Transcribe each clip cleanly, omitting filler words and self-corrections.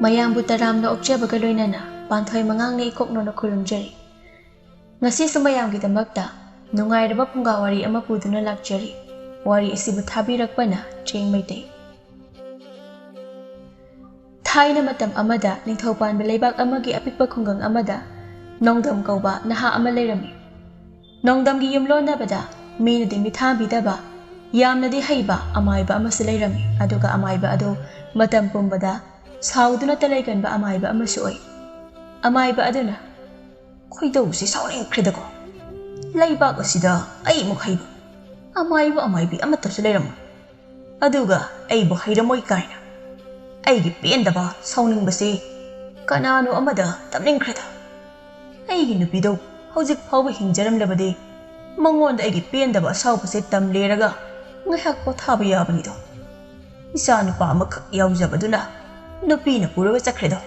Mayambu taramna okjabaga loinana Panthoi Mangang na ikoknona khurumjari. Ngasi sa mayamgidamakta nungairaba Phunga Wari ama puduna lakjari. Wari asibu Thabirako na Cheng Meetei. Thaina matam amada ningthaupanba leibak amagi apikpa khunggang amada Nongdam kauba naha ama leirami. Nongdamgi yumlonabada minadi mithabidaba yamnadi haiba amaiba amasi leirami. Aduga amaiba adu matam pumbada sauduna talaiganba amaiba amasu oi. Amaiba aduna khoidausi sauningkhridako leibak asida ai muk haiba amaiba amaibi amatasu leiramu. Aduga aibu hairamoi kaina aigi pendaba sauningbasi kanano amada tamningkhrida. Aigi nupido hojik phauba hingjaramlabadi mangonda aigi pendaba asaubase tamleraga ngahak pothaba yabanido. Isa nupa amakak yaujabaduna nupina puraga chakhredo.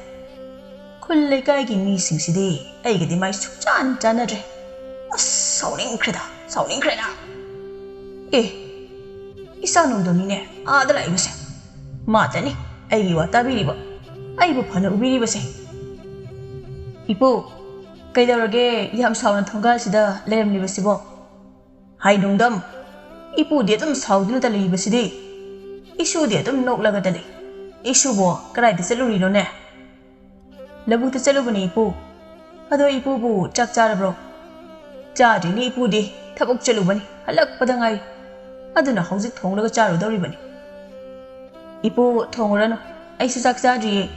Khul leikaigi misingsidhi aigidi mai sukchan chanadre. Sauningkhrida isa nongdomine aada laibase matani aigi wa tabiriba aibu phana ubiribase. Ipu kaidaurage yam sauna thongasida leramlibasibo hai nongdam ipu de dum sauduna ta leibasidi isu de dum noklaga ta lei isu bo karai de chalurino ne labu ta chalubani ipu ado ipu bu chak charabro chari ni ipu de thabuk chalubani halak padangai aduna hojik thonglaga charu dauribani. Ipu thongurano aisu chak chadri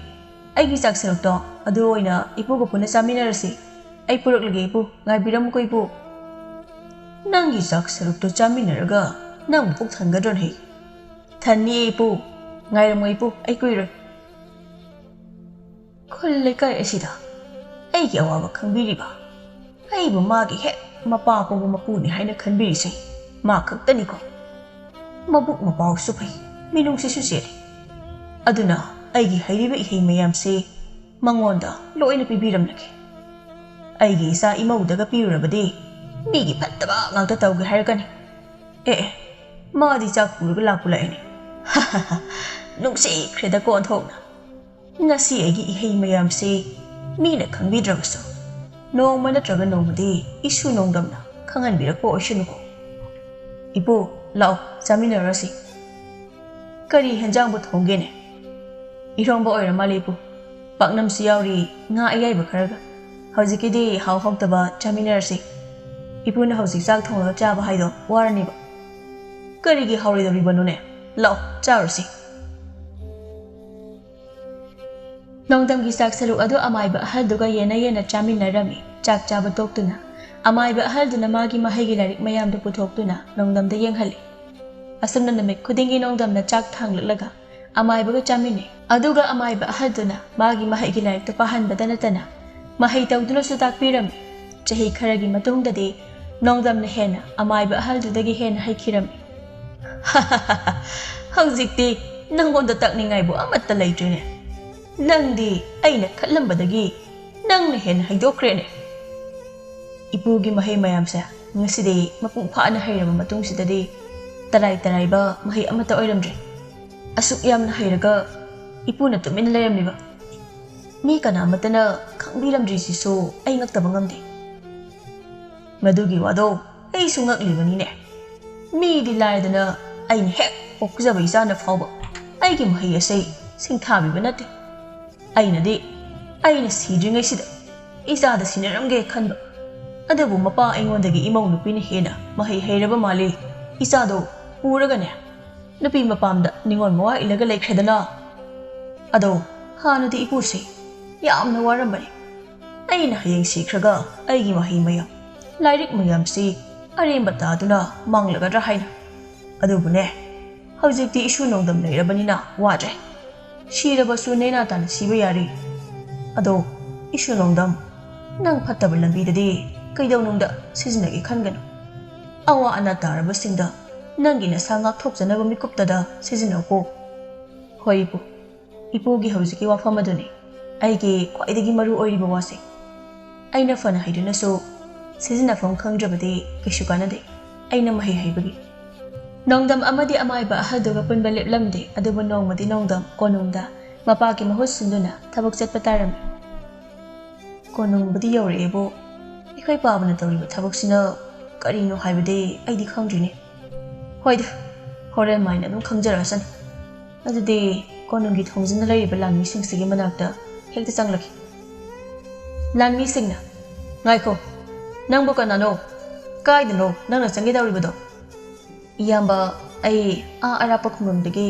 aigi chak sarukto adu oina ipu ko puna chaminarasi ai puruklage ipu ngaibiram ko ipu nangi chak sarukto chaminaraga nang puk thangadron he thanni ipu ngairam ipu ai kuiroi. Khul kai asida aigi awaba khangbiriba aibu magi he mapa ko mapuni haina khanbirise ma khaktani ko mabuk mapau supai minung si suseri. Aduna aigi hairiba ihei mayamse mangonda loina pibiramlake. Aigi isa imaudaga pirurabadi migi pattaba ngakta tawge hairkani. Madi chak puraga lakulaini. Nungsi khreda kon thokna. Ngasi aigi ihei mayamse mina khangbidrabasu nongma natraga nongmadi isu nongdamna khanganbirako oishinuko. Ipu lao chaminarasi. Kari henjangbu thonggene irongba oiramali ipu paknamsi yauri nga ayaiba kharaga hojikidi haw hawtaba chaminarasi. Ipuna hojik chak thonglaga chaba haido waraniba karigi hawridabribanune lao charasi. Nongdamgi chak saruk adu amaiba ahalduga yena chaminarami. Chak chaba toktuna amaiba ahalduna magi mahaigi larik mayamda puthoktuna nongdamda yenghali. Asumna namik khudingi nongdamna chak thanglaga amaibaga chamine. Aduga amaiba ahalduna magi mahaigi larik pahanbada natana mahai tawduna su takpirami. Chahi kharagi matungdadi nongdamna hena amaiba ahaldudagi hena haikirami. Hawjikti nangonda takningaibu amatta leitrine. Nangdi aina khalambadagi nangna hena haidokrane. Ipugi mahai mayamsa ngasidi mapung phaana hairaba matungsidadi tarai-taraiba mahai amata oiramdre. Asuk yamna hairaga ipuna tumina leiramliba mi kana amatana khangbiramdri sisu ai ngaktaba ngamde. Madugi wado ai su ngaklibanine mi di laidana aina hek okjaba isana phawba aigi mahai asai singthabiba nate. Aina sidringai sida isada sinaramge khanba adabu mapa aingondagi imau nupina hena mahai hairaba male isado puragane nupi mapamda ningon mawa ilaga laikhredana. Ado hanadi ipuse yamna warambani aina hayeng sikhraga aigi mahai mayam lairik mayamsi aremba taduna manglagadra haina. Adubune hawjikti isu nongdam leirabanina wajre shirabasu nena tana siba yari. Ado isu nongdam nang phattaba lambidadi kaidaunungda sizinagi khanganu. Awa ana tarabasingda nangi nasa ngakthokjanaba mikuptada sizinauko. Hoi ipu ipugi hawjiki wafam aduni aigi khwaidagi maru oiriba wase aina fana haidunasu sizinafam khangdrabadi kaisu kanade aina mahai haibagi. Nongdam amadi amaiba ahaduga punba leplamde adubu nongmadi nongdam konungda ꯃꯄꯥꯒꯤ ꯃꯍꯨꯠ ꯁꯤꯟꯗꯨꯅ ꯊꯕꯛ ꯆꯠꯄ ꯇꯥꯔꯝꯃꯤ꯫ ꯀꯣꯅꯨꯡꯕꯨꯗꯤ ꯌꯧꯔꯛꯑꯦꯕꯨ ꯑꯩꯈꯣꯏ ꯄꯥꯕꯅ ꯇꯧꯔꯤꯕ ꯊꯕꯛꯁꯤꯅ ꯀꯔꯤꯅꯣ ꯍꯥꯏꯕꯗꯤ ꯑꯩꯗꯤ ꯈꯪꯗ꯭ꯔꯤꯅꯦ꯫ ꯍꯣꯏꯗ ꯍꯣꯔꯦꯟ ꯃꯥꯏꯅ ꯑꯗꯨꯝ ꯈꯪꯖꯔꯛꯑꯁꯅꯤ꯫ ꯑꯗꯨꯗꯤ ꯀꯣꯅꯨꯡꯒꯤ ꯊꯣꯡꯖꯤꯟꯅ ꯂꯩꯔꯤꯕ ꯂꯥꯟꯃꯤꯁꯤꯡꯁꯤꯒꯤ ꯃꯅꯥꯛꯇ ꯍꯦꯛꯇ ꯆꯪꯂꯛꯈꯤ꯫ ꯂꯥꯟꯃꯤꯁꯤꯡꯅ ꯉꯥꯏꯈꯣ, ꯅꯪꯕꯨ ꯀꯅꯥꯅꯣ? ꯀꯥꯏꯗꯅꯣ ꯅꯪꯅ ꯆꯪꯒꯦꯗꯧꯔꯤꯕꯗꯣ? ꯏꯌꯥꯝꯕ, ꯑꯩ ꯑꯔꯥꯞꯄ ꯈꯨꯡꯒꯪꯗꯒꯤ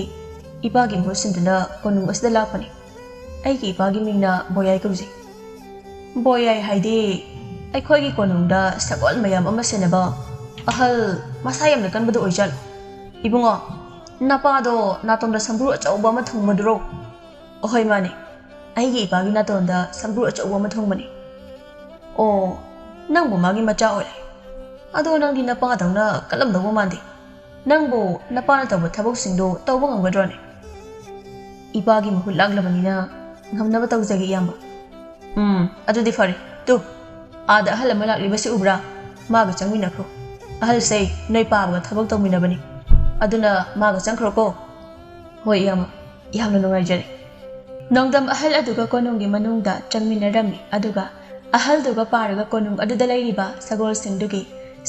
ꯏꯄꯥꯒꯤ ꯃꯍꯨꯠ ꯁꯤꯟꯗꯨꯅ ꯀꯣꯅꯨꯡ ꯑꯁꯤꯗ ꯂꯥꯛꯄꯅꯤ꯫ ꯑꯩꯒꯤ ꯏꯄꯥꯒꯤ ꯃꯤꯡꯅ ꯕꯣꯌꯥꯏ ꯀꯧꯖꯩ꯫ ꯕꯣꯌꯥꯏ ꯍꯥꯏꯗꯤ ꯑꯩꯈꯣꯏꯒꯤ ꯀꯣꯅꯨꯡꯗ ꯁꯒꯣꯜ ꯃꯌꯥꯝ ꯑꯃ ꯁꯦꯟꯅꯕ ꯑꯍꯜ ꯃꯁꯥ ꯌꯥꯝꯅ ꯀꯟꯕꯗꯣ ꯑꯣꯏꯖꯥꯠꯂꯣ? ꯏꯕꯨꯡꯉꯣ, ꯅꯄꯥꯗꯣ ꯅꯥꯇꯣꯟꯗ ꯁꯝꯕ꯭ꯔꯨ ꯑꯆꯧꯕ ꯑꯃ ꯊꯨꯡꯕꯗꯨꯔꯣ? ꯑꯍꯣꯏ ꯃꯥꯅꯦ, ꯑꯩꯒꯤ ꯏꯄꯥꯒꯤ ꯅꯥꯇꯣꯟꯗ ꯁꯝꯕ꯭ꯔꯨ ꯑꯆꯧꯕ ꯑꯃ ꯊꯨꯡꯕꯅꯤ꯫ ꯑꯣ, ꯅꯪꯕꯨ ꯃꯥꯒꯤ ꯃꯆꯥ ꯑꯣꯏꯔꯦ꯫ ꯑꯗꯣ ꯅꯪꯗꯤ ꯅꯄꯥꯗꯧꯅ ꯀꯜꯂꯝꯗꯧꯕ ꯃꯥꯟꯗꯦ꯫ ꯅꯪꯕꯨ ꯅꯄꯥꯅ ꯇꯧꯕ ꯊꯕꯛꯁꯤꯡꯗꯣ ꯇꯧꯕ ꯉꯝꯒꯗ꯭ꯔꯣꯅꯦ? ꯏꯄꯥꯒꯤ ꯃꯍꯨꯠ ꯂꯥꯛꯂꯕꯅꯤꯅ ꯉꯝꯅꯕ ꯇꯧꯖꯒꯦ ꯏꯌꯥꯝꯕ꯫ ꯑꯗꯨꯗꯤ ꯐꯔꯦ꯫ ꯇꯨ, ꯑꯥꯗ ꯑꯍꯜ ꯑꯃ ꯂꯥꯛꯂꯤꯕꯁꯤ ꯎꯕ꯭ꯔꯥ? ꯃꯥꯒ ꯆꯪꯃꯤꯟꯅꯈ꯭ꯔꯣ꯫ ꯑꯍꯜꯁꯦ ꯅꯣꯏ ꯄꯥꯕꯒ ꯊꯕꯛ ꯇꯧꯃꯤꯟꯅꯕꯅꯤ꯫ ꯑꯗꯨꯅ ꯃꯥꯒ ꯆꯪꯈ꯭ꯔꯣꯀꯣ꯫ ꯍꯣꯏ ꯏꯌꯥꯝꯕ, ꯌꯥꯝꯅ ꯅꯨꯡꯉꯥꯏꯖꯔꯦ꯫ ꯅꯣꯡꯗꯝ ꯑꯍꯜ ꯑꯗꯨꯒ ꯀꯣꯅꯨꯡꯒꯤ ꯃꯅꯨꯡꯗ ꯆꯪꯃꯤꯟꯅꯔꯝꯃꯤ꯫ ꯑꯗꯨꯒ ꯑꯍꯜꯗꯨꯒ ꯄꯥꯔꯒ ꯀꯣꯅꯨꯡ ꯑꯗꯨꯗ ꯂꯩꯔꯤꯕ ꯁꯒꯣꯜꯁꯤꯡꯗꯨꯒꯤ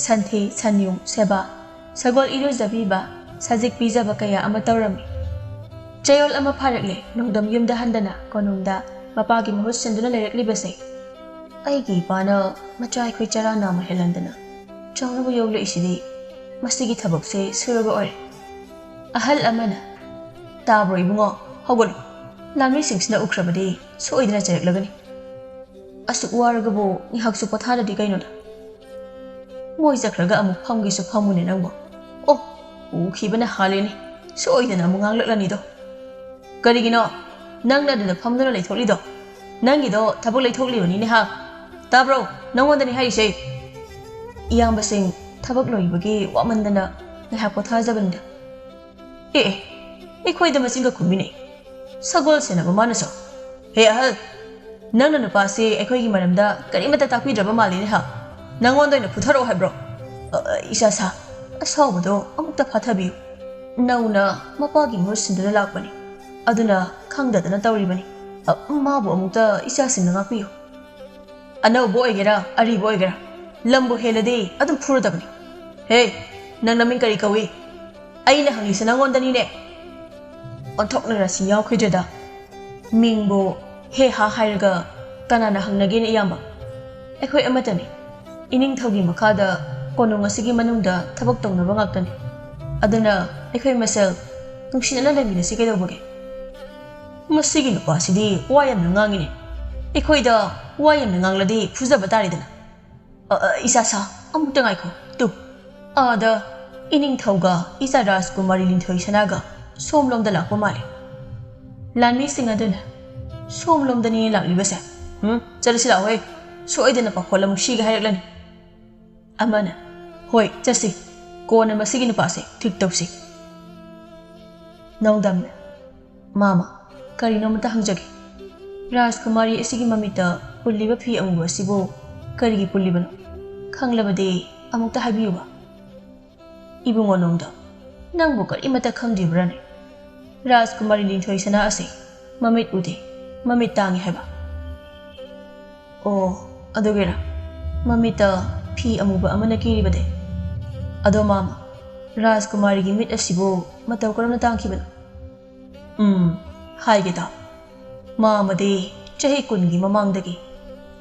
ꯁꯟꯊꯤ ꯁꯟꯌꯨꯡ ꯁꯦꯕꯥ, ꯁꯒꯣꯜ ꯏꯔꯨꯖꯕꯤꯕ, ꯁꯖꯤꯛ ꯄꯤꯖꯕ ꯀꯌꯥ ꯑꯃ ꯇꯧꯔꯝꯃꯤ꯫ ꯆꯌꯣꯜ ꯑꯃ ꯐꯥꯔꯛꯂꯦ ꯅꯣꯡꯗꯝ ꯌꯨꯝꯗ ꯍꯟꯗꯅ ꯀꯣꯅꯨꯡꯗ ꯃꯄꯥꯒꯤ ꯃꯍꯨꯠ ꯁꯤꯟꯗꯨꯅ ꯂꯩꯔꯛꯂꯤꯕꯁꯦ꯫ ꯑꯩꯒꯤ ꯏꯄꯥꯅ ꯃꯆꯥ ꯑꯩꯈꯣꯏ ꯆꯔꯥ ꯅꯥꯝꯃ ꯍꯦꯜꯍꯟꯗꯅ ꯆꯥꯎꯅꯕ ꯌꯣꯛꯂꯛꯏꯁꯤꯗꯤ ꯃꯁꯤꯒꯤ ꯊꯕꯛꯁꯦ ꯁꯨꯔꯒ ꯑꯣꯏꯔꯦ꯫ ꯑꯍꯜ ꯑꯃꯅ ꯇꯥꯕ꯭ꯔꯣ ꯏꯕꯨꯡꯉꯣ, ꯍꯧꯒꯠꯂꯨ꯫ ꯂꯥꯟꯃꯤꯁꯤꯡꯁꯤꯅ ꯎꯈ꯭ꯔꯕꯗꯤ ꯁꯣꯏꯗꯅ ꯆꯩꯔꯛꯂꯒꯅꯤ꯫ ꯑꯁꯨꯛ ꯋꯥꯔꯒꯕꯨ ꯉꯥꯏꯍꯥꯛꯁꯨ ꯄꯣꯊꯥꯗꯗꯤ ꯀꯩꯅꯣꯗ? ꯃꯣꯏ ꯆꯠꯈ꯭ꯔꯒ ꯑꯃꯨꯛ ꯐꯝꯒꯦꯁꯨ ꯐꯝꯃꯨꯅꯦ ꯅꯪꯕꯨ꯫ ꯑꯣ, ꯎꯈꯤꯕꯅ ꯍꯥꯜꯂꯦꯅꯦ, ꯁꯣꯏꯗꯅ ꯑꯃꯨꯛ ꯉꯥꯡꯂꯛꯂꯅꯤꯗꯣ꯫ ꯀꯔꯤꯒꯤꯅꯣ ꯅꯪꯅ ꯑꯗꯨꯗ ꯐꯝꯗꯨꯅ ꯂꯩꯊꯣꯛꯂꯤꯗꯣ? ꯅꯪꯒꯤꯗꯣ ꯊꯕꯛ ꯂꯩꯊꯣꯛꯂꯤꯕꯅꯤꯅꯦ ꯍꯥ? ꯇꯥꯕ꯭ꯔꯣ? ꯅꯪꯉꯣꯟꯗꯅꯤ ꯍꯥꯏꯔꯤꯁꯦ꯫ ꯏꯌꯥꯝꯕꯁꯤꯡ ꯊꯕꯛ ꯂꯣꯏꯕꯒꯤ ꯋꯥꯃꯟꯗꯅ ꯉꯥꯏꯍꯥꯛ ꯄꯣꯊꯥꯖꯕꯅꯤꯗ꯫ ꯑꯩꯈꯣꯏꯗ ꯃꯆꯤꯟꯒ ꯈꯨꯝꯃꯤꯟꯅꯩ, ꯁꯒꯣꯜ ꯁꯦꯟꯅꯕ ꯃꯥꯅꯁꯨ꯫ ꯍꯦ ꯑꯍꯜ, ꯅꯪꯅ ꯅꯨꯄꯥꯁꯤ ꯑꯩꯈꯣꯏꯒꯤ ꯃꯔꯝꯗ ꯀꯔꯤꯃꯠꯇ ꯇꯥꯛꯄꯤꯗ꯭ꯔꯕ ꯃꯥꯜꯂꯤꯅꯦ ꯍꯥ? ꯅꯪꯉꯣꯟꯗ ꯑꯣꯏꯅ ꯐꯨꯊꯔꯛꯑꯣ ꯍꯥꯏꯕ꯭ꯔꯣ? ꯏꯆꯥꯁꯥ, ꯑꯁꯥꯎꯕꯗꯣ ꯑꯃꯨꯛꯇ ꯐꯥꯊꯕꯤꯌꯨ꯫ ꯅꯧꯅ ꯃꯄꯥꯒꯤ ꯃꯍꯨꯠ ꯁꯤꯟꯗꯨꯅ ꯂꯥꯛꯄꯅꯤ, ꯑꯗꯨꯅ ꯈꯪꯗꯗꯅ ꯇꯧꯔꯤꯕꯅꯤ꯫ ꯃꯥꯕꯨ ꯑꯃꯨꯛꯇ ꯏꯆꯥꯁꯤꯡꯅ ꯉꯥꯛꯄꯤꯌꯨ꯫ ꯑꯅꯧꯕ ꯑꯣꯏꯒꯦꯔꯥ ꯑꯔꯤꯕ ꯑꯣꯏꯒꯦꯔꯥ, ꯂꯝꯕꯨ ꯍꯦꯜꯂꯗꯤ ꯑꯗꯨꯝ ꯐꯨꯔꯗꯕꯅꯤ꯫ ꯍꯦ, ꯅꯪ ꯅꯃꯤꯡ ꯀꯔꯤ ꯀꯧꯏ? ꯑꯩꯅ ꯍꯪꯂꯤꯁꯦ ꯅꯪꯉꯣꯟꯗꯅꯤꯅꯦ꯫ ꯑꯣꯟꯊꯣꯛꯅ ꯔꯥꯁꯤ ꯌꯥꯎꯈꯤꯗ꯭ꯔꯦꯗ꯫ ꯃꯤꯡꯕꯨ ꯍꯦ ꯍꯥ ꯍꯥꯏꯔꯒ ꯀꯅꯥꯅ ꯍꯪꯅꯒꯦꯅ ꯏꯌꯥꯝꯕ? ꯑꯩꯈꯣꯏ ꯑꯃꯠꯇꯅꯤ꯫ ꯏꯅꯤꯡꯊꯧꯒꯤ ꯃꯈꯥꯗ ꯀꯣꯅꯨꯡ ꯑꯁꯤꯒꯤ ꯃꯅꯨꯡꯗ ꯊꯕꯛ ꯇꯧꯅꯕ ꯉꯥꯛꯇꯅꯤ꯫ ꯑꯗꯨꯅ ꯑꯩꯈꯣꯏ ꯃꯁꯦꯜ ꯅꯨꯡꯁꯤꯅꯅ ꯂꯩꯃꯤꯟꯅꯁꯤ ꯀꯩꯗꯧꯕꯒꯦ? ꯃꯁꯤꯒꯤ ꯅꯨꯄꯥꯁꯤꯗꯤ ꯋꯥ ꯌꯥꯝꯅ ꯉꯥꯡꯉꯤꯅꯦ꯫ ꯑꯩꯈꯣꯏꯗ ꯋꯥ ꯌꯥꯝꯅ ꯉꯥꯡꯂꯗꯤ ꯐꯨꯖꯕ ꯇꯥꯔꯦꯗꯅ꯫ ꯏꯆꯥꯁꯥ, ꯑꯃꯨꯛꯇ ꯉꯥꯏꯈꯣ꯫ ꯇꯨ, ꯑꯥꯗ ꯏꯅꯤꯡꯊꯧꯒ ꯏꯆꯥ ꯔꯥꯖꯀꯨꯃꯥꯔꯤ ꯂꯤꯟꯊꯣꯏ ꯁꯅꯥꯒ ꯁꯣꯝꯂꯣꯝꯗ ꯂꯥꯛꯄ ꯃꯥꯜꯂꯤ꯫ ꯂꯥꯟꯃꯤꯁꯤꯡ ꯑꯗꯨꯅ ꯁꯣꯝꯂꯣꯝꯗꯅꯤ ꯂꯥꯛꯂꯤꯕꯁꯦ꯫ ꯆꯠꯂꯁꯤ ꯂꯥꯛꯑꯣꯍꯦ, ꯁꯣꯏꯗꯅ ꯄꯥꯈꯣꯜ ꯑꯃꯨꯛ ꯁꯤꯒ ꯍꯥꯏꯔꯛꯂꯅꯤ꯫ ꯑꯃꯅ ꯍꯣꯏ ꯆꯠꯁꯤ, ꯀꯣꯟꯅ ꯃꯁꯤꯒꯤ ꯅꯨꯄꯥꯁꯦ ꯊꯤꯛ ꯇꯧꯁꯤ꯫ ꯅꯣꯡꯗꯝꯅ ꯃꯥꯃ, ꯀꯔꯤꯅꯣꯃꯇ ꯍꯪꯖꯒꯦ꯫ ꯔꯥꯖꯀꯨꯃꯥꯔꯤ ꯑꯁꯤꯒꯤ ꯃꯃꯤꯠꯇ ꯄꯨꯜꯂꯤꯕ ꯐꯤ ꯑꯃꯨꯕ ꯑꯁꯤꯕꯨ ꯀꯔꯤꯒꯤ ꯄꯨꯜꯂꯤꯕꯅꯣ? ꯈꯪꯂꯕꯗꯤ ꯑꯃꯨꯛꯇ ꯍꯥꯏꯕꯤꯌꯨꯕ꯫ ꯏꯕꯨꯡꯉꯣ ꯅꯣꯡꯗꯝ, ꯅꯪꯕꯨ ꯀꯔꯤꯃꯠꯇ ꯈꯪꯗ꯭ꯔꯤꯕ꯭ꯔꯥꯅꯦ? ꯔꯥꯖꯀꯨꯃꯥꯔꯤ ꯂꯤꯟꯊꯣꯏ ꯁꯅꯥ ꯑꯁꯤ ꯃꯃꯤꯠ ꯎꯗꯦ, ꯃꯃꯤꯠ ꯇꯥꯡꯉꯤ ꯍꯥꯏꯕ꯫ ꯑꯣ, ꯑꯗꯨꯒꯤꯔꯥ? ꯃꯃꯤꯠꯇ ꯐꯤ ꯑꯃꯨꯕ ꯑꯃꯅ ꯀꯤꯔꯤꯕꯗꯤ? ꯑꯗꯣ ꯃꯥꯃ, ꯔꯥꯖꯀꯨꯃꯥꯔꯤꯒꯤ ꯃꯤꯠ ꯑꯁꯤꯕꯨ ꯃꯇꯧ ꯀꯔꯝꯅ ꯇꯥꯡꯈꯤꯕꯅꯣ? ꯍꯥꯏꯒꯦ ꯇꯥꯎ꯫ ꯃꯥꯃꯗꯤ ꯆꯍꯤ 10ꯒꯤ ꯃꯃꯥꯡꯗꯒꯤ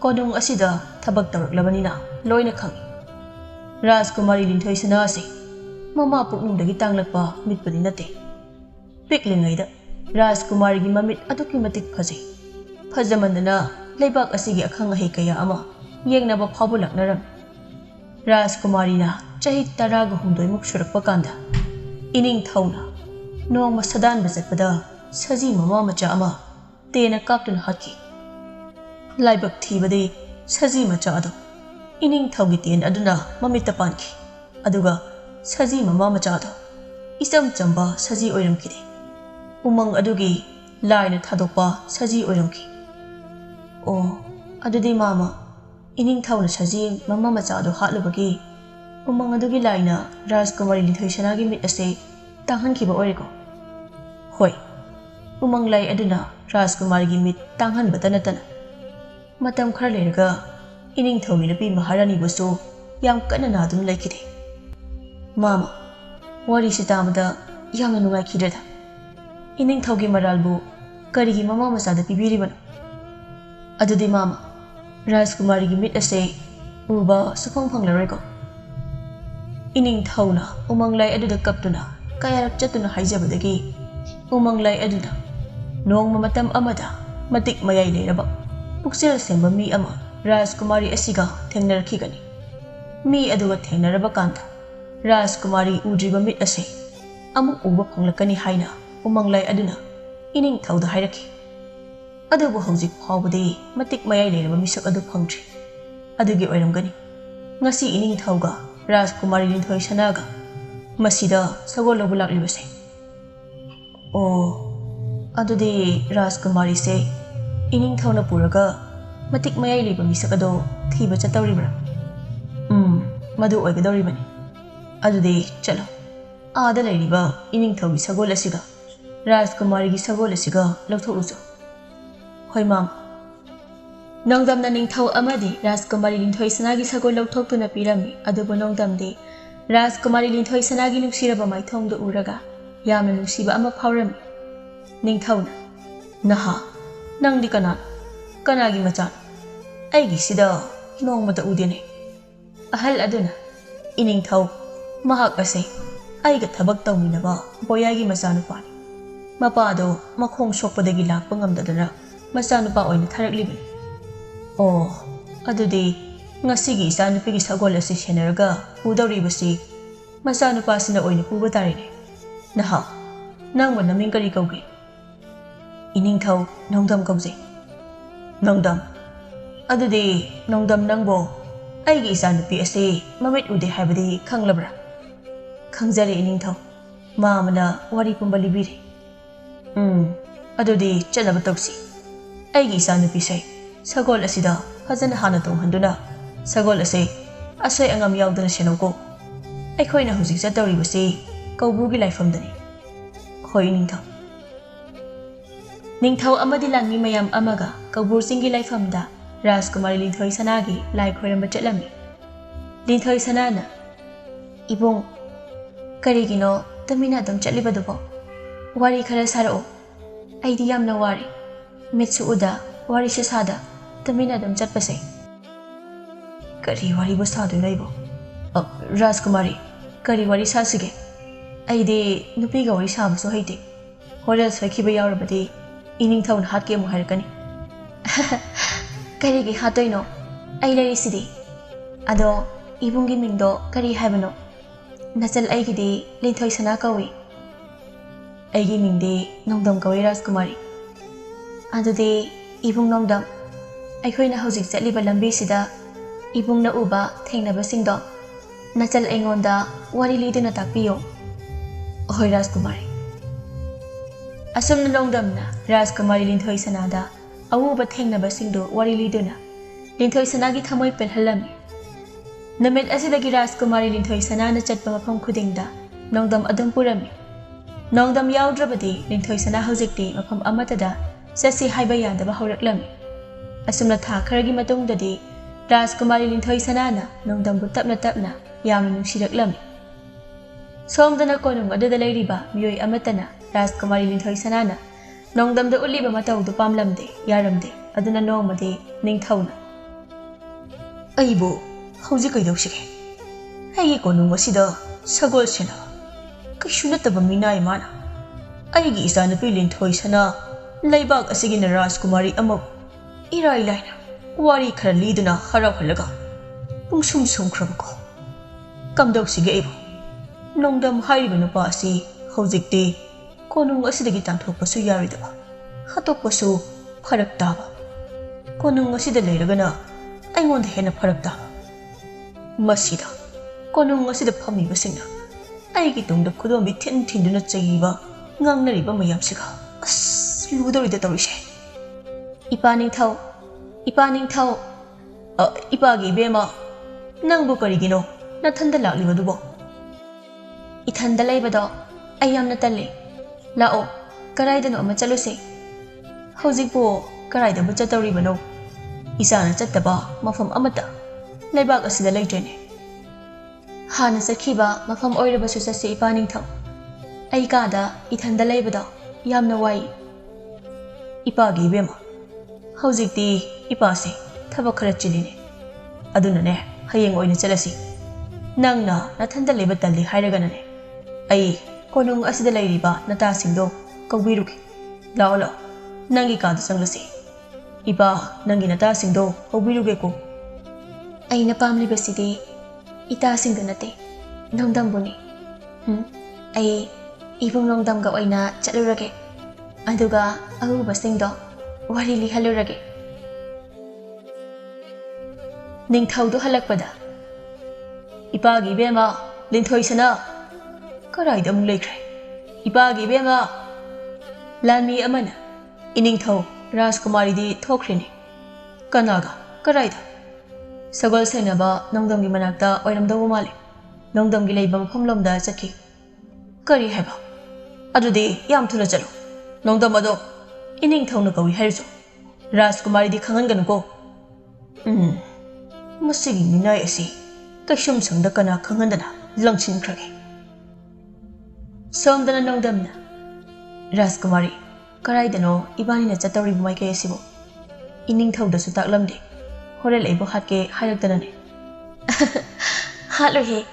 ꯀꯣꯅꯨꯡ ꯑꯁꯤꯗ ꯊꯕꯛ ꯇꯧꯔꯛꯂꯕꯅꯤꯅ ꯂꯣꯏꯅ ꯈꯪꯏ꯫ ꯔꯥꯖꯀꯨꯃꯥꯔꯤ ꯂꯤꯟꯊꯣꯏ ꯁꯅꯥ ꯑꯁꯤ ꯃꯃꯥ ꯄꯨꯛꯅꯨꯡꯗꯒꯤ ꯇꯥꯡꯂꯛꯄ ꯃꯤꯠꯄꯨꯗꯤ ꯅꯠꯇꯦ꯫ ꯄꯤꯛꯂꯤꯉꯩꯗ ꯔꯥꯖꯀꯨꯃꯥꯔꯤꯒꯤ ꯃꯃꯤꯠ ꯑꯗꯨꯛꯀꯤ ꯃꯇꯤꯛ ꯐꯖꯩ꯫ ꯐꯖꯃꯟꯗꯅ ꯂꯩꯕꯥꯛ ꯑꯁꯤꯒꯤ ꯑꯈꯪ ꯑꯍꯩ ꯀꯌꯥ ꯑꯃ ꯌꯦꯡꯅꯕ ꯐꯥꯎꯕ ꯂꯥꯛꯅꯔꯝꯃꯤ꯫ ꯔꯥꯖꯀꯨꯃꯥꯔꯤꯅ ꯆꯍꯤ 19 ꯁꯨꯔꯛꯄ ꯀꯥꯟꯗ ꯏꯅꯤꯡꯊꯧꯅ ꯅꯣꯡꯃ ꯁꯗꯥꯟꯕ ꯆꯠꯄꯗ ꯁꯖꯤ ꯃꯃꯥ ꯃꯆꯥ ꯑꯃ ꯇꯦꯟꯅ ꯀꯥꯞꯇꯨꯅ ꯍꯥꯠꯈꯤ꯫ ꯂꯥꯏꯕꯛ ꯊꯤꯕꯗꯤ ꯁꯖꯤ ꯃꯆꯥ ꯑꯗꯨ ꯏꯅꯤꯡꯊꯧꯒꯤ ꯇꯦꯟ ꯑꯗꯨꯅ ꯃꯃꯤꯠꯇ ꯄꯥꯟꯈꯤ꯫ ꯑꯗꯨꯒ ꯁꯖꯤ ꯃꯃꯥ ꯃꯆꯥ ꯑꯗꯨ ꯏꯆꯝ ꯆꯝꯕ ꯁꯖꯤ ꯑꯣꯏꯔꯝꯈꯤꯗꯦ꯫ ꯎꯃꯪ ꯑꯗꯨꯒꯤ ꯂꯥꯏꯅ ꯊꯥꯗꯣꯛꯄ ꯁꯖꯤ ꯑꯣꯏꯔꯝꯈꯤ꯫ ꯑꯣ, ꯑꯗꯨꯗꯤ ꯃꯥꯃ, ꯏꯅꯤꯡꯊꯧꯅ ꯁꯖꯤ ꯃꯃꯥ ꯃꯆꯥ ꯑꯗꯨ ꯍꯥꯠꯂꯨꯕꯒꯤ ꯎꯃꯪ ꯑꯗꯨꯒꯤ ꯂꯥꯏꯅ ꯔꯥꯖꯀꯨꯃꯥꯔꯤ ꯂꯤꯟꯊꯣꯏ ꯁꯅꯥꯒꯤ ꯃꯤꯠ ꯑꯁꯤ ꯇꯥꯡꯍꯟꯈꯤꯕ ꯑꯣꯏꯔꯦꯀꯣ? ꯍꯣꯏ, umanglay aduna Rajkumari gi mit tanghan batana tana matam khara lerga ining thogi napi maharani busu yam kana na dum laikide mama wari sitamada yamna nungai khidada ining thogi maralbu karigi mama masada pibiribana adudi mama Rajkumari gi mit ase uba sufang phanglaroiko ining thawna umanglay aduda kaptuna kayarak chatuna haijabadagi umanglay aduna nongma matam amada matik mayai leiraba puksel semba mi ama Rajkumari asiga thengnarakigani mi aduga thengnaraba kanta Rajkumari udriba mit ase amuk uba phanglakani haina umanglay aduna ining thawda hairaki adubu hojik phawbadi matik mayai leiraba misak adu phangtri adugi oiramgani ngasi ining thawga Rajkumari linthoi sanaga masida sagol lobu laklibase oh adudi Rajkumari se ining thawna puraga matik mayai liba misak ado thiba chatawribra madu oigadawribani adudi chalo aada leiriba ining thawgi sagol asiga Rajkumari gi sagol asiga lauthoruso hoi mam Nongdamna ningthau amadi Rajkumari linthoi sanagi sagol lauthokuna pirami adubu nongdamdi Rajkumari linthoi sanagi nungsiraba maithongda uraga yamna nungsiba ama phawrami ningthauna naha nangdi kanagi machan aigi sida nongmata udene ahal aduna iningthau mahak ase aiga thabak tawminaba boyagi machanupani mapado makhong sokpadagi lakpa ngamdadana machanupa oina tharaklibani oh adudi ngasigi isanupigi sagol asi senaraga udawribasi machanupasina oina puba tarine naha nangba naming kari kauge iningthau nongdam kauje nongdam adudi nongdam nangbo aigi isanupi ase mamit ude haibadi khanglabra khangjare iningthau mamana wari pumba libire adudi chalaba tawsi aigi isanupi sai sagol asida fajana hana tonghanduna sagol ase asoi angam yaudana senoko aikhoina hujik chatawribasi kaubugi laifamdani hoi ningthau amadi langmi mayam amaga kaubur singi laifamda Rajkumari linthoi sanagi lai khoiramba chatlami linthoi sanana ibong karigino tamina dam chatlibadubo wari khara sarao aidi yamna wari mitsu uda wari shisada tamina dam chatpase kari wari bo sadu naibo Rajkumari kari wari sasige aidi nupiga wari sabaso haite horal sakhiba yaurabadi ining thawna hatke mu hairkani kari gi hatoino ai larisidi ado ibungi mingdo kari haibano nachal aigidi linthoi sana kawi aigi mingde nongdam kawi Rajkumari adudi ibung nongdam aikhoina hojik chatliba lambi sida ibungna uba thengnaba singdo nachal aingonda wari liduna takpiyo hoi Rajkumari asumna nongdamna Rajkumari linthoi sanada awuba thengnaba singdo wari liduna linthoi sanagi thamoi pelhalami namit asidagi Rajkumari linthoi sanana chatpa mafam khudingda nongdam adum purami nongdam yaudravadi linthoi sana hojikti mafam amatada sasi haiba yadaba horaklami asumna tha kharagi matungdadi Rajkumari linthoi sanana nongdambu tapna yamna nungsiraklami somdana konung adada leiriba miyoi amatana Rajkumari linthoi sanana nongdamda uliba matawdu pamlamde yaramde aduna nongmadi ningthauna aibo hauji kaidawsige aigi konung asida sagol sena kaishu nataba minai mana aigi isanapi linthoi sana laibak asigina Rajkumari amab irai laina wari khara liduna harau halaga pungsum sumkhrabako kamdawsige aibo nongdam hairiba nupa asi haujikti konung asidagi tanthokpasu yaridaba hatokpasu pharak taba konung asida leiragana aingonda hena pharak taba masida konung asida phamibasingna aigi tungda khudombi thinduna chagiba ngangnariba mayamsiga as ludorida tawise ipaning thau ipagi bema nangbu karigino nathanda laklibadubo ithanda laibado ayamna talle lao Karaidano ama chaluse. Hojikpo karaidabu chatawribano. Isana chattaba mafam amata. Leibak asida leitrene. Hana sakhiba mafam oirabasu chase ipa ningthau. Ai kada ithanda leibada yamna wai. Ipa gi bema. Hojikti ipa se thaba khara chiline. Adunane hayeng oina chalasi. Nangna nathanda leiba talli hairaganane. Ai konung asida leiriba nata singdo kawbiruki. Lao lao. Nangi kada changlasi. Ipa nangi nata singdo kawbiruge ko. Ai na pamlibasidi ita singdo nate. Nongdam buni. Ai ibung nongdam ga oina chalurage. Aduga ahuba singdo wari lihalurage. Ningthaudu halakpada. Ipagi bema linthoi sana. Karaida mung leikre. Ipagi bema lanmi amana. Iningthau Rajkumari di thokhrene. Kanaga karaida. Sagol Sennaba Nongdam gi manakta oiramdawu male. Nongdam gi leiba mafamlomda chakhi. Kari haiba. Adudi yam thuna chalo. Nongdam ado iningthau na kawi hairu. Rajkumari di khanganganu ko. Masigi minai asi. Kashum sangda kana khangandana langchin khrage. Somdana Nongdamna. Rajkumari karaidano ibani na chatawri bumai ke asibo. Iningthau da su taklamde. Horel ebo hatke hairagdanane. Hatlo he.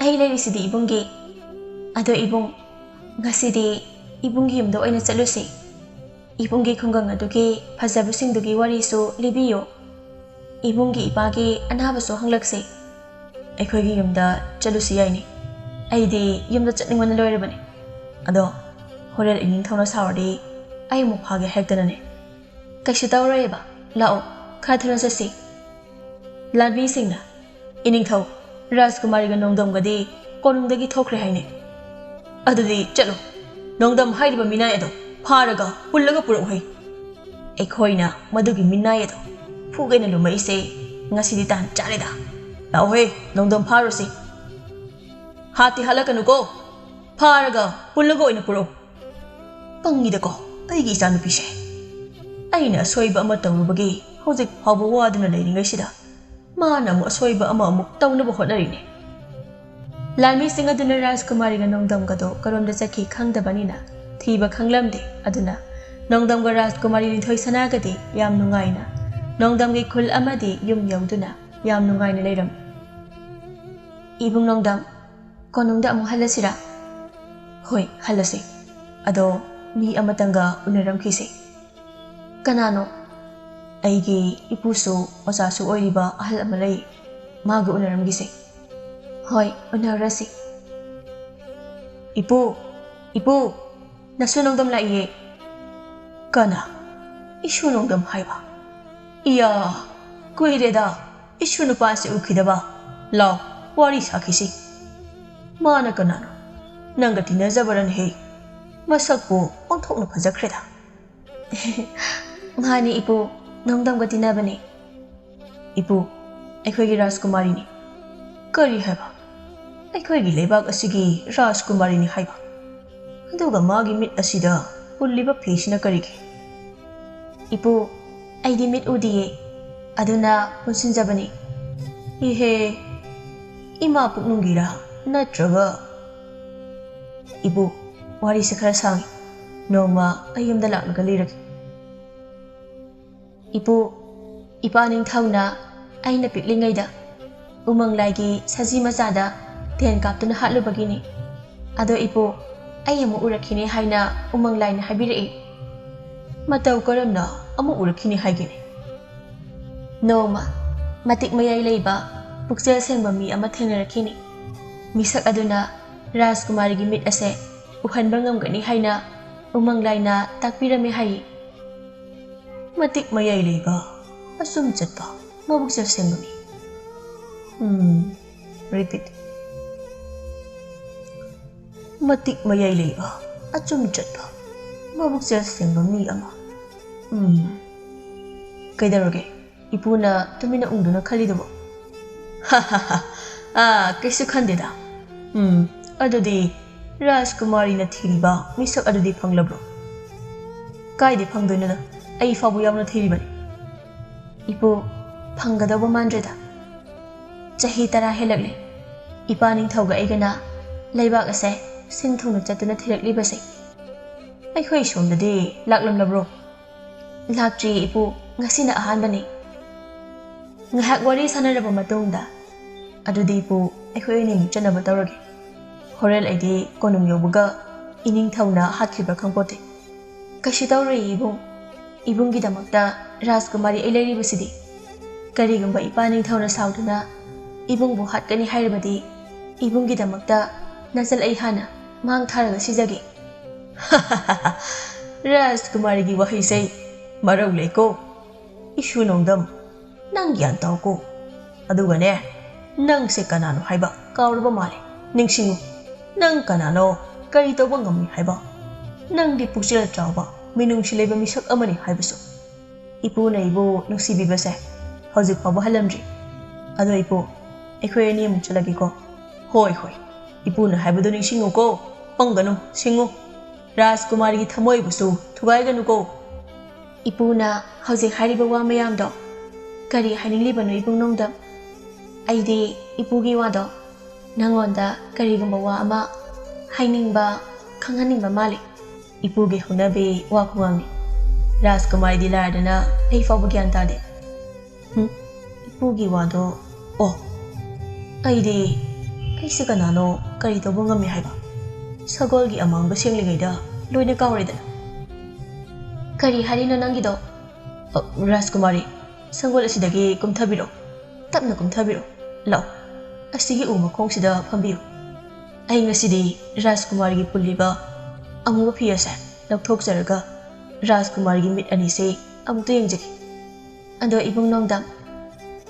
Ai leirisidi ibungge. Ado ibung ngasidi ibunggi yumdo oina chaluse. Ibunggi khungang aduge phajabusingdugi wari su libiyo. Ibunggi ipagi anabaso hanglakse. Aikhoigi yumda chalusi yaini. Aidi yumda chatningwana loirabane. Ado horel iningthauna sawardi ai mu phage hekdanane. Kaishu tawrayeba. Lao khathura chasi. Lanbi singna iningthau Rajkumari ga Nongdam gadi konungdagi thokre haine. Adudi chalo. Nongdam hairiba minai ado pharaga pullaga puruk hai. Aikhoina madugi minai ado fugaina lumai se ngasidi tan chareda. Lao he Nongdam pharosi. Hati halakanu ko. Pharaga pullaga oina puruk. Pangida ko aigi isanu pise. Aina soiba ama tawrubagi hojik phawba waduna leiringai sida. Mana mu asoiba ama amuk tawnaba hotnarine. Lanmi sing aduna Rajkumari ga Nongdam gado karonda chakhi khangdabanina thiba khanglamde aduna Nongdam ga Rajkumari ni thoi sanagadi yam nungaina Nongdam gi khul amadi yum yauduna yam nungaina leiram. Ibung Nongdam konungda amu halasira. Hoi halasi. Ado mi amatanga unaram khise. Kanano aigi ipusu osasu oiriba ahal amalai maga unaram gise. Hoi unarasi. Ipu nasu Nongdam laiye. Kana ishu Nongdam haiba. Iya kuireda ishu nupasi ukhidaba. Lao wari sakhisi. Mana kanano nanga tinajabaran he. Masakpo onthokna phajakreda. Mani ipu Nongdam ga tinabane. Ipu aikhoigi Rajkumari ni. Kari haiba. Aikhoigi leibak asigi Rajkumari ni haiba. Aduga magi mit asida pulliba phesina karigi. Ipu aidi mit udiye. Aduna punsinjabane. Ihe ima puknungira natraga. Ipu wari se khara sangi. Nongma ayumda laknaga liragi. Ipu ipa ningthauna aina piklingaida umang laigi saji machada ten kaptuna hatlubagini. Ado ipu ayamu urakhini haina umang laina habirei. Matau karamna amu urakhini haigini. Noma matik mayai leiba pukjel sengba mi ama thengnarakhini. Misak aduna Rajkumari gi mit ase uhanba ngamgani haina umang laina takpirame hai. Matik mayai leiba asum chatpa mabukjel sengba mi. Repeat. Matik mayai leiba achum chatpa mabukjel sengba mi ama. Kaidaroge ipuna tumina ungduna khalidobo. Kaisu khandeda. Adudi Rajkumari na thiriba misak adudi phanglabro. Kaidi Pangduna, I Fabuana Thiribani. Ipo Pangadova Mandreda Chahitara Helagli, Ipaning Toga Egana, Laibagase, Sintuna Chatuna Thirak Libase. I wish on the day, Laklam Labro. Lakji Ipo, Nasina Hanbani. Ngahagwari Sanaraba Matunda. Adudipo, I queening Janabataragi. Horel Adi, Konum Yobuga, Ining Tauna, Hatkiba Kampote. Kashitauri Ibung, Ibungi Damakta, Rajkumari Eleri Basidi. Karigamba Ipaning Tauna Sauduna, Ibungu Hatkani Hirabadi, Ibungi Damakta, Nasal Aihana, Mang Taraga Sizagi. Rajkumari Wahise, Maro Leko, Ishu Nongdam, Nangyan Tauko, Adugane, Nang Sekanano Haiba, Kauraba Mali, Ningshingu, Nang Kanano, Karito Bangami Haiba, Nang di Pusil Java, Minung Shileba Mishak Amani Haibaso. Ipu na ibo nung si Bibase, Hozik Pabahalamji. Ado ipo, Equanium Chalagiko, Hoi Hoi, Ipu na Haibado Ningshingu ko, Pangano, Singo, Rajkumari Tamoy Busu, Tugaigan go. Ipu na Hozik Hariba Wamayamdo, Kari Haning Libano Ipung Nongdam. Aidi Ipugi Wado, Nangonda, Karigamba Ama, Hapningba, Kanganingba Mali, Ipugi Hunabi, Wakuami, Rajkumari Dilardana, Ayfabugiantade. Ipugi Wado, oh, Aidi, Kaisikanano, Karito Bungami Haiba, Sagolgi among the Singligida, Luina Kauridan. Kari Harino Nangido, Rajkumari, Sangol Asidagi, cum Thabirako, Tapna cum Thabirako, Law, Asigi Uma Kongsida Pambio. I Nasidi, Rajkumari Puliba, Amuba Piasa, Doctor Zerga, Rajkumari Mit Anise, Amuting Jiki. Ando Ibung Nongdam,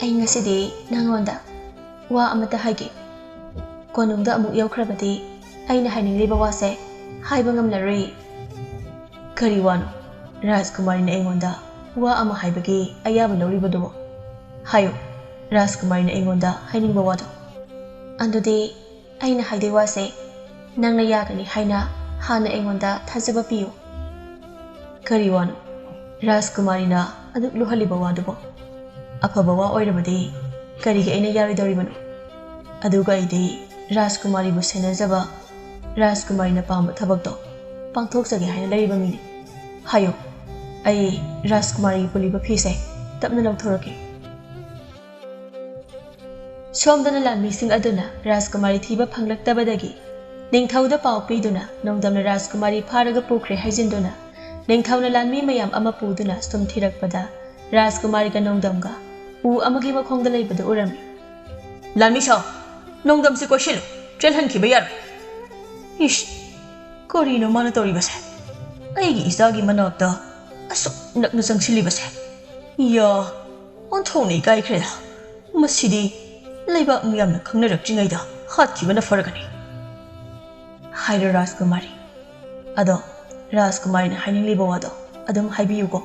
I Nasidi, Nangonda, Wa Amata Hagi. Konumda Amuk Yokrabati, Aina Haning Libawase, Haibangam Lari Kariwano, Rajkumari Engonda, Wa Ama Haibagi, Ayaba Loribado. Hayo, Rajkumari Engonda, Hapningba Wado. Ando de Aina Haidewase, Nangna Yagani Haina, Hana Engonda, Tazaba Pio. Kariwano, Rajkumari na, Aduk Luhaliba Wadabo. Apabawa Oirabadi, Kariga Ina Yaridoribano. Aduga ide, Rajkumari Busenazaba, Rajkumari na Pamba Tabagdo, Pangtoksagi Haina Lariba Mini. Hayo, Ay Rajkumari Puliba Pise, Tapna Logtoraki. Somdana Lamising Aduna, Rajkumari Thiba Panglak Tabadagi. Ningthauda Pau Piduna, Nongdamna Rajkumari Paraga Pukre Hajinduna. Ningthauna Lanmi Mayam Amapuduna, Stum Thirakpada, Rajkumari ka Nongdamga, U Amagi Makhongda Laibada Urami. Lanmi Shaw, Nongdam si Koshil, Chelhan Kibayar. Ish, Korino Manatori Base. Aigi Isagi Manota, Aso Naknasang Silibase. Ya, on Tony Guy Creda, Masidi. Laiba Muyam Kangna Jingaida, Hot Kibana Faragani. Haida Rajkumari. Ado, Rajkumari Haning Libawado, Adam Habiugo.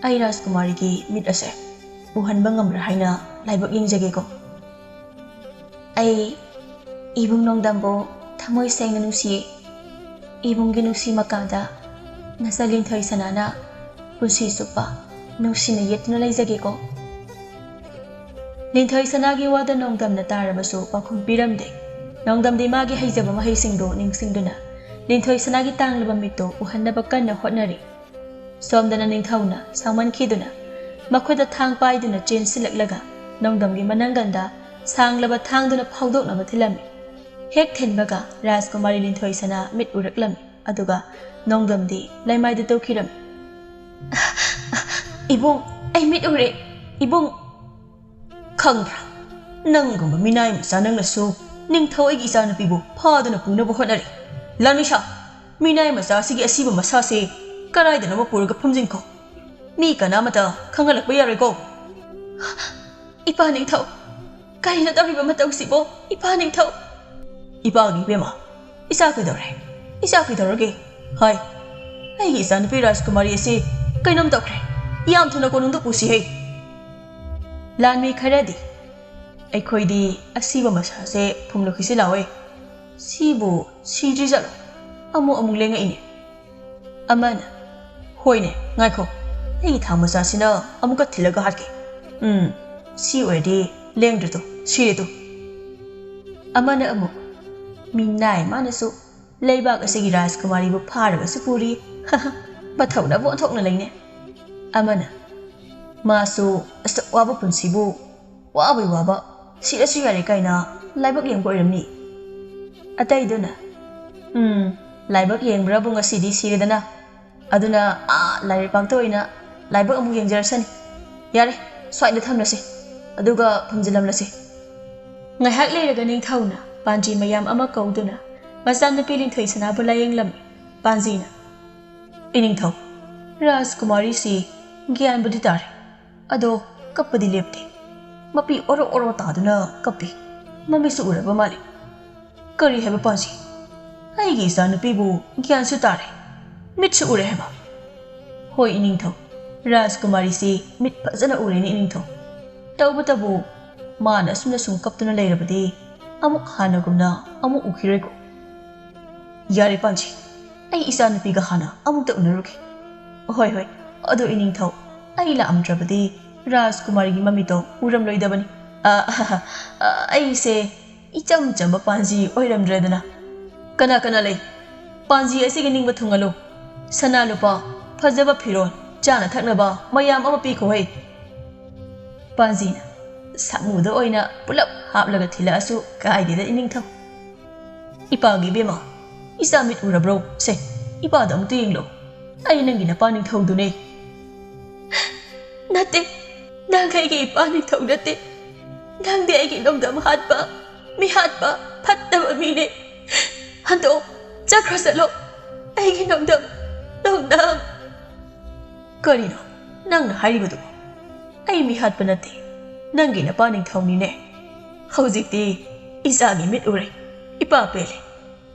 I Rajkumari ki meet ase. Uhan Bangam Haina, Laiba Injagego. I Ibung Nongdambo, Tamoy sang Nusi, Ibung Ginusi Makada, Nasalin Toy Sanana, Pusi Supa, Nusina yet no Lazagego. Ninthoi Sanagi Wada Nongdam na Tarabaso, Pakum Piramde. Nongdam de Magi Hazaba Mahasingdo, Ningsingduna. Ninthoi Sanagi Tang Labamito, Uhanabakan na Hotnari. Somdana Ningthauna, Saman Kiduna. Makwada Tang Paiduna Jin Silak Nongdam gi Mananganda, Sang Laba Tangduna Powdok na Matilami. Hek Tenbaga, Rajkumari Ninthoi Sana, Mit Uraklami, Aduga, Nongdam de, Laimai de Tokiram. Ibung, I mit Ure, Ibung. Kangra, Nangum, Minai, Sanang Nasu, Ningthoi Gisan Pibu, Pardon of Puna Bohonari. Lamisha, Minai Masasi Asiba Masasi, Karai the Namapurga Pumzinko. Mika Namata, Kangalak Bayarigo. Ipaning Tau, Kaina Dariba Matosibo, Ipaning Tau. Ipagi Bema, Isakidore, Isakidoragi. Hi, I san Rajkumari si, Kainam Dokre, Yam to Nakonunda Pussy. Lanmi Karadi. Aikoidi, Asiba Masase, Pumlokisilawe. Sibu, Sijizalo, Amu Amulenga in it. Amana, Hoine, Ngako. Hey, Tamusasina, Amuka Tilagahaki. See where they length to, see it. Amana Amu. Minai Manasu, lay back a Sigi Rajkumari were part of a Supuri. But how never won't talk Lane. Amana. Masu, a step wabba punsibu. Wabi wabba. See a Sigarikaina, Libak young boy me. A Taiduna. Libak young Brabung a city Siridana. Aduna, Larry Pantoina, Libak among young Jerson. Yare, swipe the Tamnasi. Aduga Punzilamnasi. I had Leiragadi Tona, Panji Mayam Amakoduna. Masan the peeling to Sanabula young lam. Panzina. Iningto. Rajkumari si Gian Buditari. Ado, Kapadi Lepti. Mapi oro taduna, Kapi. Mamisu Uraba Mali. Curry have a Pansi. I gaze on the people, Gian Sutari. Mitsu Urehema. Hoi Iningto. Rajkumari si Mit Pazana Urin Iningto. Taubatabu. Mana sumna sum Captain Leiragadi. Amuk Hanagumna, Amuk Ukireko. Yari Panchi. I is on the Pigahana, Amuk the Unaruki. Hoi, Ado Iningto. I la Amtrabadi. Rajkumari Mamito, Uram Loidabani. I say, Icham Jamba Panzi, Oiram Dredana. Kanakanale. Panzi, I say, Batungalo. Sanalupa, Pazava Piron, Jana Taknaba, Mayam Amapiko. Panzina. Samuda Oina, pull up, Haplagatilla, so guided the Iningto. Ipagi Bima. Isamit Urabro, say, Ipadam Tinglo. I nangin a panning told to ne. Nothing. Nangay panning told that day. Nang the egg of them hadba, me hadba, patta mine. Hando, Jacrosalo, egg of them, Nongdam. Corino, Nang Haribudu. I me had penati. Nangin a panning told me ne. How's it day? Isagi mit ure. Ipa pele.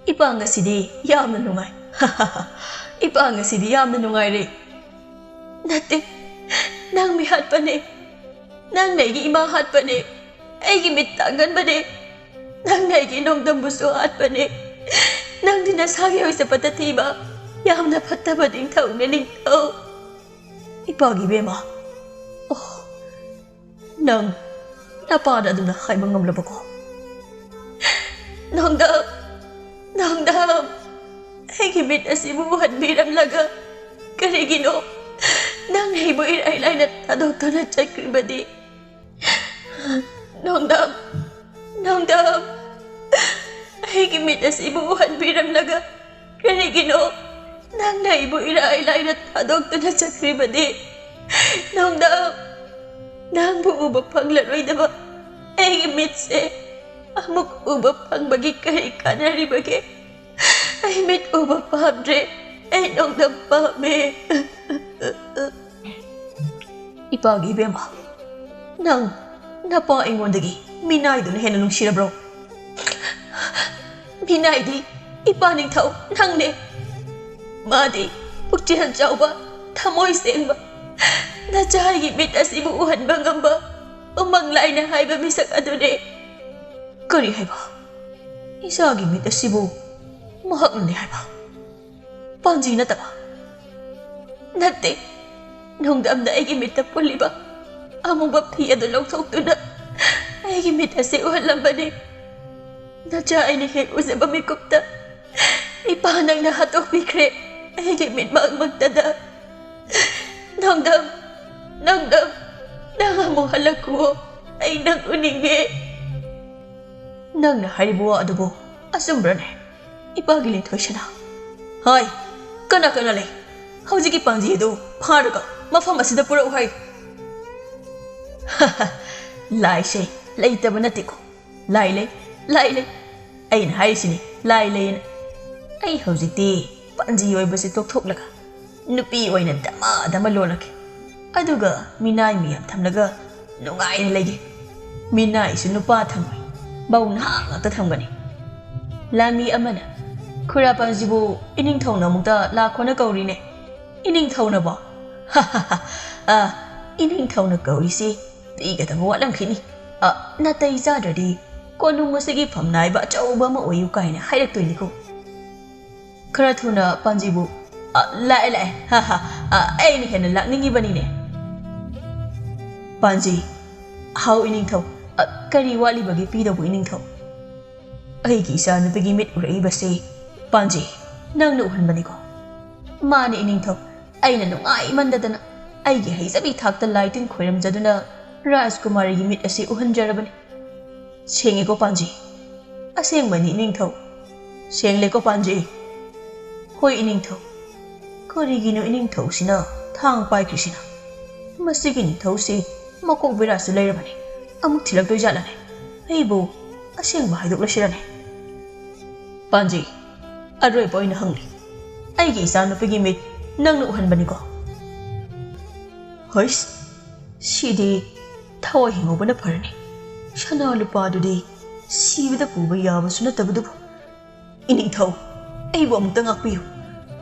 Ipanga sidi, yam the nungai. Ha ha ha. Ipanga sidi yam the nungai. Nothing. Nang mi hat pane. Nang nagi ima hat pane. Egi mitangan pane. Nang nagi nongdam buso hat pane. Nang dinasagi hoy sa patatiba. Yam na patabading tao niling tao. Ipagi bema. Oh. Nang napada doon na kay mga mlaba ko. Nongdam. Egi mit asibuhan biram laga. Karigino. Nang hibo ilaylay na tadokto na chakribadi. Nongdam. Ay gimit na si buhan biram laga. Kanigino. Nang hibo ilaylay na tadokto na chakribadi. Nongdam. Nang buuba pang laroy na ba? Ay gimit si. Amok uba pang bagi kahika na ribagi. Ay mit uba pahamdre. Ay nongdam pahame. Ipagi bema. Nang napaingon dagi. Minay doon henanong sira bro. Minay di. Ipaning tao. Nang ne. Madi. Pagtihan siya ba? Tamoy siyang ba? Nadyahay gibit as ibuuhan bangam ba? Umanglay na hay ba misak adun eh. Kari hay ba? Isa gibit as ibu. Mahak na hay ba? Panji na taba. Nati. Nongdam na ay gimit na puli ba? Among ba piya doon lang to na? Ay gimit na si uhalang ba ni? Nadya ay nahik o sa bamikupta. Ipanang na hatok bikre. Ay gimit magtada. Nongdam. Nangamong halag ko. Ay nang uningi. Nang naharibuwa adobo. Asumbra na. Ipagilin to siya na. Hay! Kana-kanali. Hawjiki panji do. Paraga. Mafam asida pura uhay. Haha. Lai siya. Lai taba na tiko. Lai. Ay nahay sini. Lai. Ay hawjiki. Panji yoy basi tok laga. Nupi yoy na dama lolaki. Aduga minay miyam tamlaga. Nungay na lagi. Minay sunupa tamoy. Baw na nga tatamgani. Lami amana. Kura panjibu ining thawna mukta lakho na kauri ne. Ining thawna ba? Ining thawna kauri si tiga ta walang khini. Natay zadadi konung masigi phamnai ba chauba ma oyu kai na hairak toini ko. Kara thuna panjibu Lại lại, ha ha, ai này hẹn lạc ninh bani nè. Panji, how ining thâu, kari wali bagi pi đâu ining thâu. Ai kỳ sa nó bagi mit uri basi, Panji, nang nụ hân bani ko. Mà nè ining thâu, ai nè nung ai man da na, ai kỳ hay sabi thak ta lai tin khoiram jaduna, Rajkumari mit asi uhan jarabani. Cheng ko Panji, aseng bani ining thâu. Cheng le ko Panji. Hoi ining thâu. Karigino ining thâu sina, thang pai krisina. Masigi ining thâu si, makok vira su Leiragadi. Amuk tilak doi jala ne. Hey bo, aseng bahai duk la shira ne. Panji, aroi boy na hangli. Ai gi sa no pigi mit, nang nu han bani ko. Hois, sidi, thawai hingo bana parani. Shana lupa du di, sibida puba yaba suna tabudu. Ining thâu, ai bo amuk tangak piyo.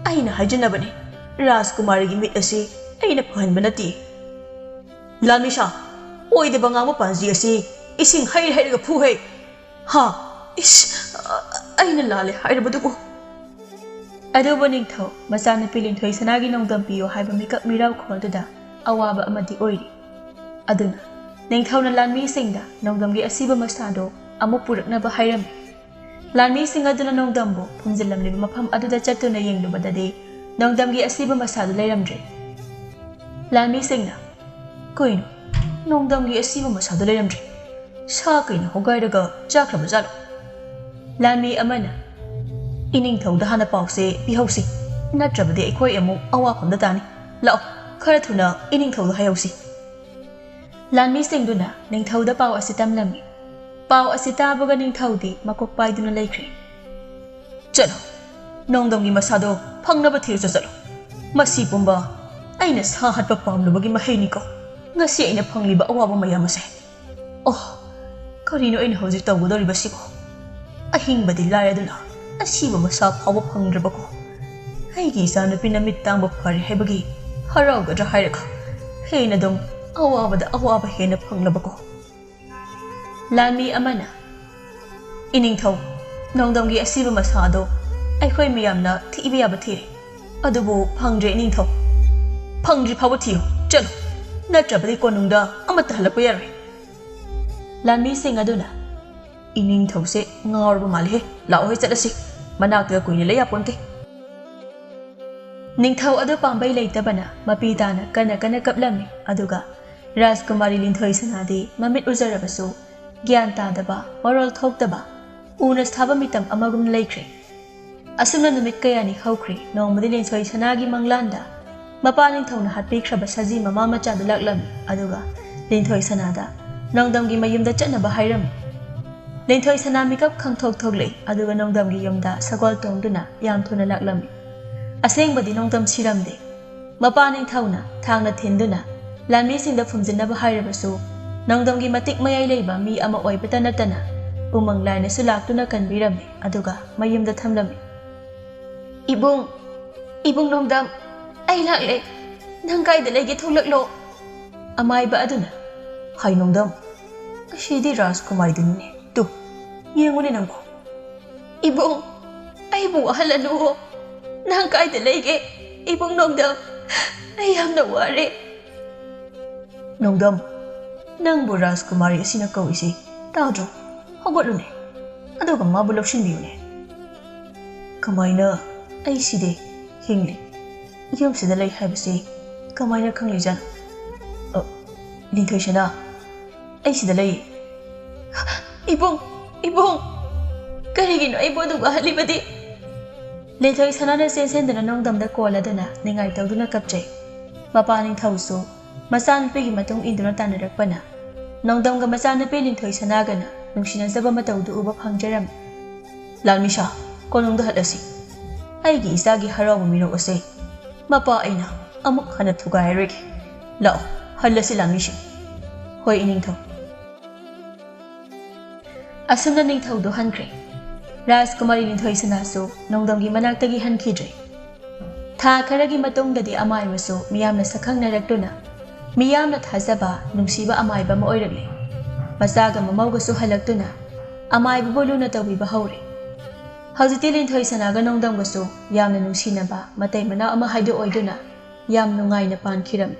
Ai na hajana bani. Rajkumari gi mit asi, ai na pahan bana ti. Lamisha, oi de bangang mo Panji asi, ising hai hai ga phu hai. Ha, ai na lale hai ra badu ko. Ado baning thau, masana pilin thoi sanagi Nongdam piyo hai ba mikap miraw khol da awaba amadi oiri. Aduna, ning thau na lanmi singda Nongdam gi asiba masado amu purak na ba hairam. Lanmi sing aduna Nongdam bo phumjilam ni mafam aduda chatuna yenglu badade Nongdam gi asiba masado leiramdre. Lanmi singna Koino, Nongdam gi asiba masado leiramdre. Sa kaino hogai daga chakraba jalo. Lanmi amana ining thau da hana pau se pihausi. Natrabade aikoi amu awa khonda tani. Lao, khara thuna ining thau da hayausi. Lanmi singduna ning thau da pau asitam lami. Pau asita baga ning thau di makok pai duna laikre. Chalo, Nongdam gi masado phangnaba thir chalo. Masi pumba aina sa hat pa pamlu bagi mahai ni ko. Ngasi aina phangliba awaba mayam ase. Oh, karino aina hojik tawudori basi ko. Ahing badi laya duna. Asiba masa phawa phangraba ko. Hai gi sa na pinamit tangba phare hebagi. Harau ga dra ka. Hey na dom awaba da awaba he na phanglaba ko. Lanmi amana ining thau Nongdam gi asiba masado ai khoi miyamna thibi ya bathire. Adubo phangre ining thau. Phangri phawa thiyo. Chalo. Natrabadi konungda amata halakpa yaroi. Lanmi sing aduna ining thau se ngawrba malhe lao hoi chalasi manak ta kuini leya ponte. Ning thau adu pambai leitabana mapitana kana kaplami aduga Rajkumari linthoi sanadi mamit uzarabasu gyan tadaba moral thokdaba una sthaba mitam amagum laikre. Asumna numit kayani hawkre nongmadi linthoi sanagi manglanda mapaning thawna hatpikraba saji mama macha dalaklami aduga linthoi sanada Nongdam gi mayumda chatnaba hairami. Linthoi sana mikap khangthok thoklei aduga Nongdam gi yumda sagol tongduna yam thuna laklami. Asengbadi Nongdam siramde mapaning thawna thangna thinduna lanmi singda phumjinaba hairabasu Nongdam gi matik mayai leiba mi ama oibata natana umang laina sulaktuna kanbirami aduga mayumda thamlami. Ibung Nongdam ai lakle nang kaida lege tholaklo amai ba aduna hai Nongdam ashidi Rajkumari dunne tu yengune nangko ibung ai bu halanu nang kaida lege ibung Nongdam ai yamna ware. Nongdam nang bu Rajkumari asina kawisi tadro hogolune aduga mabu lakshinbiyune kamaina ai side hingli yum sida lai haibasi kamaina khangli jan linthoi sana ai sida lai ibung karigino ai boduga halibadi linthoi sana na sen dana Nongdam da kola dana ningai tawduna kapchai mapaning thausu masan pegi matung induna tanarakpana Nongdam ga masan pe linthoi sana gana nungsina saba matawdu uba phangjaram. Lalmisha konungda hadasi ai gi isagi haraw miro ase mapa aina amuk hana thugai rek lao halasi Lalmishi hoi ining thau asumna ning thau do hankre. Rajkumari linthoi sana so Nongdam gi manak tagi hankidre tha kharagi matong dadi amai maso miyamna sakhang naraktuna miyamna thajaba nungsiba amai ba ma oiragle masaga mamawga so halaktuna amai ba boluna tawi ba haure Haujiꯛꯇꯤ Linthoi Sanaga Nongdamgasu yamna nungsinaba matai mana ama haidu oiduna yam nungaina pankhiram.